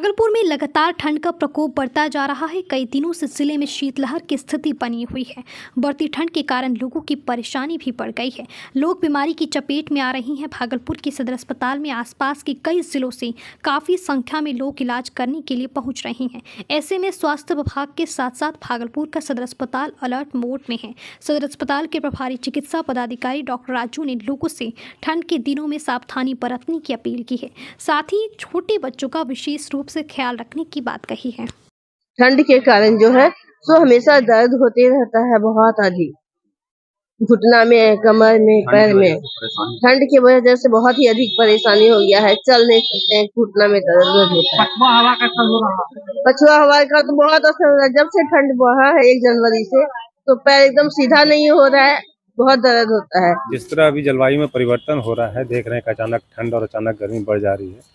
भागलपुर में लगातार ठंड का प्रकोप बढ़ता जा रहा है। कई दिनों से जिले में शीतलहर की स्थिति बनी हुई है। बढ़ती ठंड के कारण लोगों की परेशानी भी बढ़ गई है। लोग बीमारी की चपेट में आ रही हैं। भागलपुर के सदर अस्पताल में आसपास के कई जिलों से काफ़ी संख्या में लोग इलाज करने के लिए पहुंच रहे हैं। ऐसे में स्वास्थ्य विभाग के साथ साथ भागलपुर का सदर अस्पताल अलर्ट मोड में है। सदर अस्पताल के प्रभारी चिकित्सा पदाधिकारी डॉक्टर राजू ने लोगों से ठंड के दिनों में सावधानी बरतने की अपील की है। साथ ही छोटे बच्चों का विशेष रूप से ख्याल रखने की बात कही है। ठंड के कारण जो है सो हमेशा दर्द होते रहता है, बहुत अधिक घुटना में, कमर में, पैर में। ठंड की वजह से बहुत ही अधिक परेशानी हो गया है, चल नहीं सकते हैं, घुटना में दर्द होता है। पछुआ हवा का असर हो रहा है। पछुआ हवा का तो बहुत असर हो रहा है। जब से ठंड बढ़ा है 1 जनवरी से, तो पैर एकदम सीधा नहीं हो रहा है, बहुत दर्द होता है। जिस तरह अभी जलवायु में परिवर्तन हो रहा है, देख रहे हैं कि अचानक ठंड और अचानक गर्मी बढ़ जा रही है,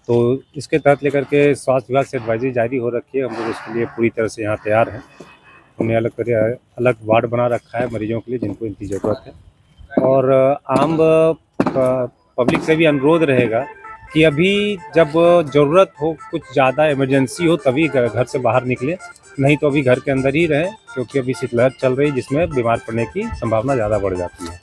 तो इसके तहत लेकर के स्वास्थ्य विभाग से एडवाइजरी जारी हो रखी है। हम लोग इसके लिए पूरी तरह से यहाँ तैयार हैं। हमने अलग वार्ड बना रखा है मरीजों के लिए जिनको इनकी ज़रूरत है। और आम पब्लिक से भी अनुरोध रहेगा कि अभी जब ज़रूरत हो, कुछ ज़्यादा इमरजेंसी हो, तभी घर से बाहर निकले, नहीं तो अभी घर के अंदर ही रहें, क्योंकि अभी शीतलहर चल रही है जिसमें बीमार पड़ने की संभावना ज़्यादा बढ़ जाती है।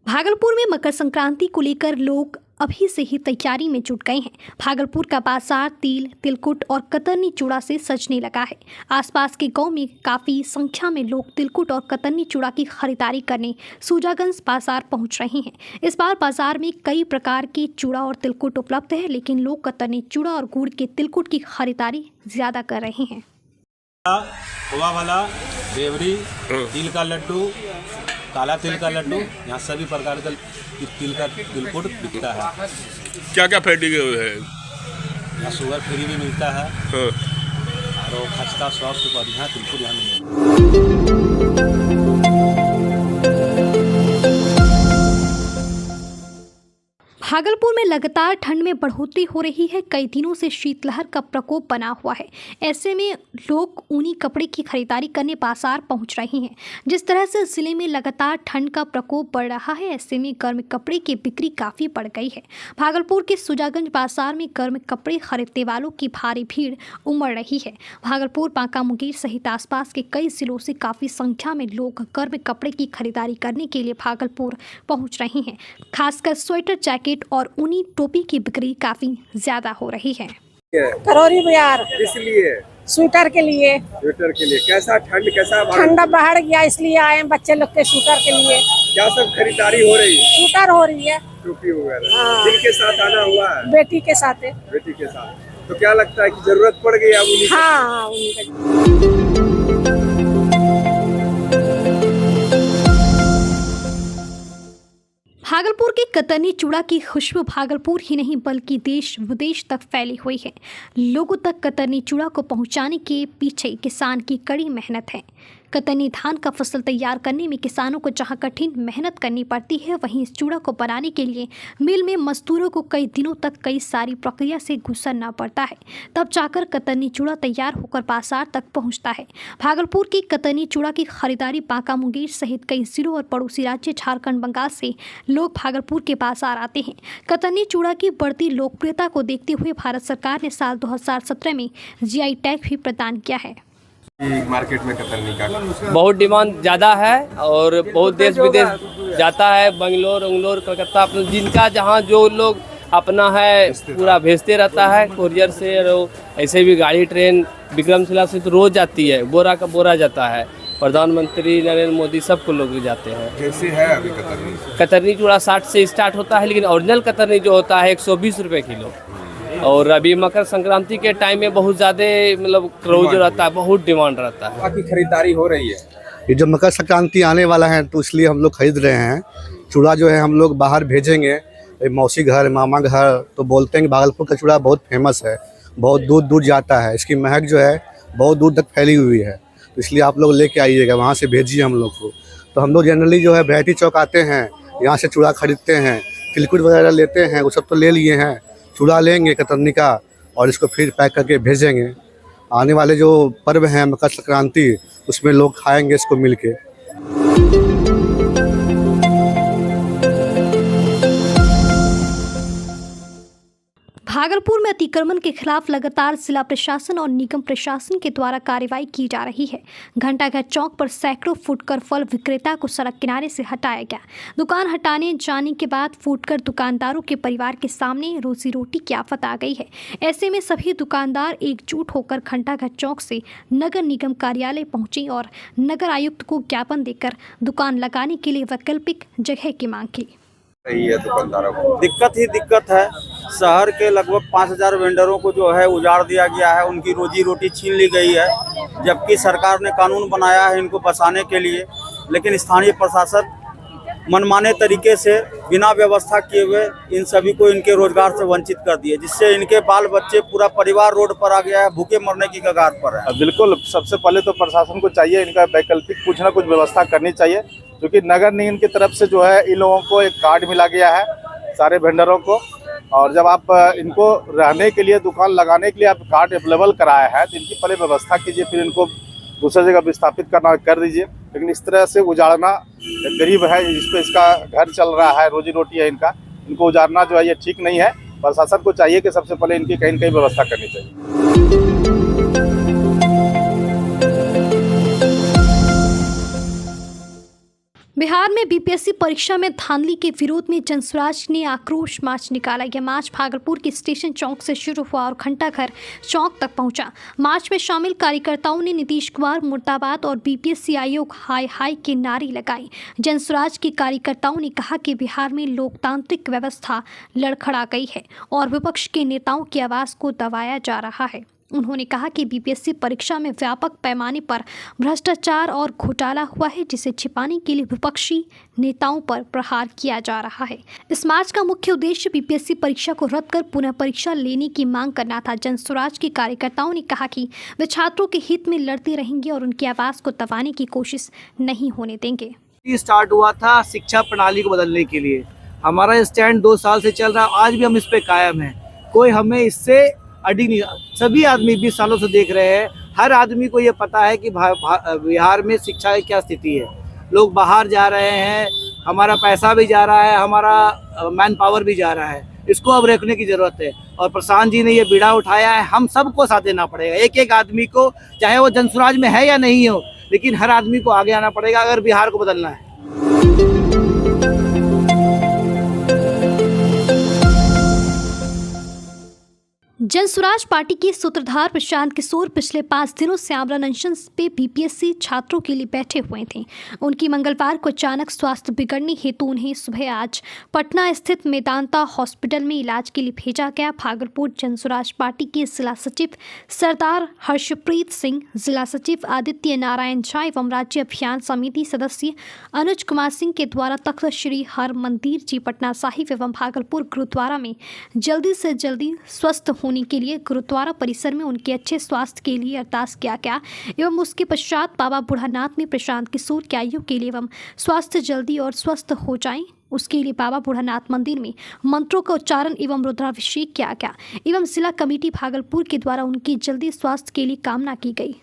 भागलपुर में मकर संक्रांति को लेकर लोग अभी से ही तैयारी में जुट गए हैं। भागलपुर का बाजार तिल, तिलकुट और कतरनी चूड़ा से सजने लगा है। आसपास के गांव में काफ़ी संख्या में लोग तिलकुट और कतरनी चूड़ा की खरीदारी करने सूजागंज बाजार पहुंच रहे हैं। इस बार बाजार में कई प्रकार के चूड़ा और तिलकुट उपलब्ध है, लेकिन लोग कतरनी चूड़ा और गुड़ के तिलकुट की खरीदारी ज़्यादा कर रहे हैं। खोवा वाला, देवरी, तिल का लड्डू, काला तिल का लड्डू, यहाँ सभी प्रकार का तिल का तिलकुट बिकता है। क्या क्या फैक्ट्री है? यहाँ शुगर फ्री भी मिलता है। हाँ। और खस्ता सॉफ्ट बढ़िया तिलकुट यहाँ मिलेगा। भागलपुर में लगातार ठंड में बढ़ोतरी हो रही है। कई दिनों से शीतलहर का प्रकोप बना हुआ है। ऐसे में लोग ऊनी कपड़े की खरीदारी करने बाजार पहुंच रहे हैं। जिस तरह से जिले में लगातार ठंड का प्रकोप बढ़ रहा है, ऐसे में गर्म कपड़े की बिक्री काफ़ी बढ़ गई है। भागलपुर के सुजागंज बाजार में गर्म कपड़े खरीदने वालों की भारी भीड़ उमड़ रही है। भागलपुर, बांका, मुंगेर सहित आसपास के कई जिलों से काफ़ी संख्या में लोग गर्म कपड़े की खरीदारी करने के लिए भागलपुर पहुँच रहे हैं। खासकर स्वेटर, जैकेट और ऊनी टोपी की बिक्री काफी ज्यादा हो रही है। करौरी बाजार इसलिए स्वेटर के लिए। कैसा ठंड, कैसा ठंडा बढ़ गया, इसलिए आए बच्चे लोग के स्वेटर के लिए। क्या सब खरीदारी हो रही है? स्वेटर हो रही है, टोपी वगैरह। हाँ। जिनके साथ आना हुआ है? बेटी के साथ है। बेटी के साथ। तो क्या लगता है कि जरूरत पड़ गई अब उन्हीं? हाँ, भागलपुर के कतरनी चूड़ा की खुशबू भागलपुर ही नहीं बल्कि देश विदेश तक फैली हुई है। लोगों तक कतरनी चूड़ा को पहुंचाने के पीछे किसान की कड़ी मेहनत है। कतरनी धान का फसल तैयार करने में किसानों को जहां कठिन मेहनत करनी पड़ती है, वहीं इस चूड़ा को बनाने के लिए मिल में मजदूरों को कई दिनों तक कई सारी प्रक्रिया से गुजरना पड़ता है। तब जाकर कतरनी चूड़ा तैयार होकर बाजार तक पहुंचता है। भागलपुर की कतरनी चूड़ा की खरीदारी बांका, मुंगेर सहित कई जिलों और पड़ोसी राज्य झारखंड, बंगाल से लोग भागलपुर के बाजार आते हैं। कतरनी चूड़ा की बढ़ती लोकप्रियता को देखते हुए भारत सरकार ने साल 2017 में GI टैग भी प्रदान किया है। मार्केट में कतरनी का बहुत डिमांड ज़्यादा है और बहुत देश विदेश जाता है। बंगलोर, उंगलोर, कलकत्ता, अपना जिनका जहाँ जो लोग अपना है पूरा भेजते रहता है कोरियर से। ऐसे भी गाड़ी, ट्रेन विक्रमशिला से तो रोज जाती है, बोरा का बोरा जाता है। प्रधानमंत्री नरेंद्र मोदी सबको लोग जाते हैं। कैसे है अभी कतरनी? कतरनी चूड़ा 60 से स्टार्ट होता है, लेकिन ओरिजिनल कतरनी जो होता है 120 रुपये किलो। और अभी मकर संक्रांति के टाइम में बहुत ज़्यादा मतलब क्राउड रहता है, बहुत डिमांड रहता है। बाकी खरीदारी हो रही है। ये जो मकर संक्रांति आने वाला है तो इसलिए हम लोग खरीद रहे हैं। चूड़ा जो है हम लोग बाहर भेजेंगे, मौसी घर, मामा घर, तो बोलते हैं कि भागलपुर का चूड़ा बहुत फेमस है, बहुत दूर दूर जाता है, इसकी महक जो है बहुत दूर तक फैली हुई है। तो इसलिए आप लोग लेके आइएगा, वहाँ से भेजिए हम लोग को। तो हम लोग जनरली जो है वैरायटी चौक आते हैं, यहाँ से चूड़ा खरीदते हैं, तिलकुट वगैरह लेते हैं, वो सब तो ले लिए हैं। चूड़ा लेंगे कतरनी का और इसको फिर पैक करके भेजेंगे। आने वाले जो पर्व हैं मकर संक्रांति, उसमें लोग खाएंगे इसको मिल के। भागलपुर में अतिक्रमण के खिलाफ लगातार जिला प्रशासन और निगम प्रशासन के द्वारा कार्रवाई की जा रही है। घंटाघर चौक पर सैकड़ों फुटकर फल विक्रेता को सड़क किनारे से हटाया गया। दुकान हटाने जाने के बाद फुटकर दुकानदारों के परिवार के सामने रोजी रोटी की आफत आ गई है। ऐसे में सभी दुकानदार एकजुट होकर घंटाघर चौक से नगर निगम कार्यालय पहुंचे और नगर आयुक्त को ज्ञापन देकर दुकान लगाने के लिए वैकल्पिक जगह की मांग की। रही है दुकानदारों को। दिक्कत है। शहर के लगभग 5000 वेंडरों को जो है उजाड़ दिया गया है, उनकी रोजी रोटी छीन ली गई है, जबकि सरकार ने कानून बनाया है इनको बचाने के लिए, लेकिन स्थानीय प्रशासन मनमाने तरीके से बिना व्यवस्था किए हुए इन सभी को इनके रोजगार से वंचित कर दिए, जिससे इनके बाल बच्चे पूरा परिवार रोड पर आ गया है, भूखे मरने की कगार पर है। बिल्कुल, सबसे पहले तो प्रशासन को चाहिए इनका वैकल्पिक कुछ ना कुछ व्यवस्था करनी चाहिए, क्योंकि नगर निगम की तरफ से जो है इन लोगों को एक कार्ड मिला गया है सारे वेंडरों को, और जब आप इनको रहने के लिए दुकान लगाने के लिए आप कार्ड अवेलेबल कराया है तो इनकी पहले व्यवस्था कीजिए, फिर इनको दूसरी जगह विस्थापित करना कर दीजिए। लेकिन इस तरह से उजाड़ना, गरीब है जिस पे इसका घर चल रहा है, रोजी रोटी है इनको उजाड़ना जो है ये ठीक नहीं है। प्रशासन को चाहिए कि सबसे पहले इनकी कहीं न कहीं व्यवस्था करनी चाहिए। बिहार में बीपीएससी परीक्षा में धांधली के विरोध में जनसुराज ने आक्रोश मार्च निकाला। यह मार्च भागलपुर के स्टेशन चौक से शुरू हुआ और घंटाघर चौक तक पहुंचा। मार्च में शामिल कार्यकर्ताओं ने नीतीश कुमार मुर्दाबाद और बीपीएससी आयोग हाय हाय के नारे लगाए। जनसुराज के कार्यकर्ताओं ने कहा कि बिहार में लोकतांत्रिक व्यवस्था लड़खड़ा गई है और विपक्ष के नेताओं की आवाज़ को दबाया जा रहा है। उन्होंने कहा कि बीपीएससी परीक्षा में व्यापक पैमाने पर भ्रष्टाचार और घोटाला हुआ है, जिसे छिपाने के लिए विपक्षी नेताओं पर प्रहार किया जा रहा है। इस मार्च का मुख्य उद्देश्य बीपीएससी परीक्षा को रद्द कर पुनः परीक्षा लेने की मांग करना था। जनसुराज के कार्यकर्ताओं ने कहा कि वे छात्रों के हित में लड़ते रहेंगे और उनकी आवाज़ को दबाने की कोशिश नहीं होने देंगे। स्टार्ट हुआ था शिक्षा प्रणाली को बदलने के लिए। हमारा स्टैंड 2 साल से चल रहा है, आज भी हम इस पे कायम हैं। कोई हमें इससे अड़ी नहीं। सभी आदमी 20 सालों से देख रहे हैं, हर आदमी को ये पता है कि बिहार में शिक्षा की क्या स्थिति है। लोग बाहर जा रहे हैं, हमारा पैसा भी जा रहा है, हमारा मैन पावर भी जा रहा है। इसको अब रोकने की जरूरत है और प्रशांत जी ने ये बीड़ा उठाया है, हम सबको साथ देना पड़ेगा। एक एक आदमी को, चाहे वो जनसुराज में है या नहीं हो, लेकिन हर आदमी को आगे आना पड़ेगा अगर बिहार को बदलना है। जनसुराज पार्टी के सूत्रधार प्रशांत किशोर पिछले 5 दिनों से आमरण अनशन पे बीपीएससी छात्रों के लिए बैठे हुए थे। उनकी मंगलवार को अचानक स्वास्थ्य बिगड़ने हेतु उन्हें सुबह आज पटना स्थित मेदांता हॉस्पिटल में इलाज के लिए भेजा गया। भागलपुर जनसुराज पार्टी के जिला सचिव सरदार हर्षप्रीत सिंह, जिला सचिव आदित्य नारायण झा एवं राज्य अभियान समिति सदस्य अनुज कुमार सिंह के द्वारा तख्त श्री हरमंदिर जी पटना साहिब एवं भागलपुर गुरुद्वारा में जल्दी से जल्दी स्वस्थ होने के लिए गुरुद्वारा परिसर में उनके अच्छे स्वास्थ्य के लिए अरदास किया गया एवं उसके पश्चात बाबा बूढ़ानाथ में प्रशांत किशोर के आयु के लिए एवं स्वास्थ्य जल्दी और स्वस्थ हो जाएं उसके लिए बाबा बूढ़ानाथ मंदिर में मंत्रों का उच्चारण एवं रुद्राभिषेक किया गया एवं जिला कमेटी भागलपुर के द्वारा उनकी जल्दी स्वास्थ्य के लिए कामना की गई।